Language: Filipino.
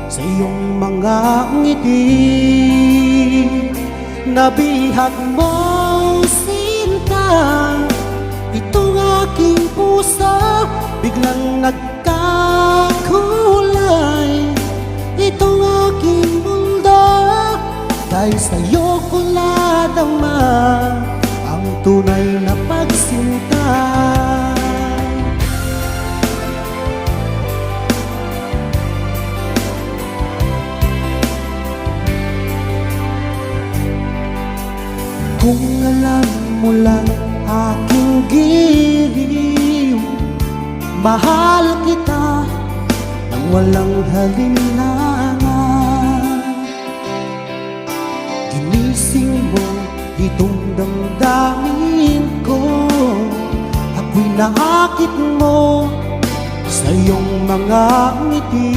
sa iyong mga ngiti. Nabihag mong sinta itong aking puso, biglang nagkakulay itong aking mundo. Dahil sa'yo ko nadama ang tunay na pagsinta. Kung alam mo lang aking giliw, mahal kita nang walang halinlangan. Ginising mo itong damdamin ko, ako'y naakit mo sa iyong mga ngiti.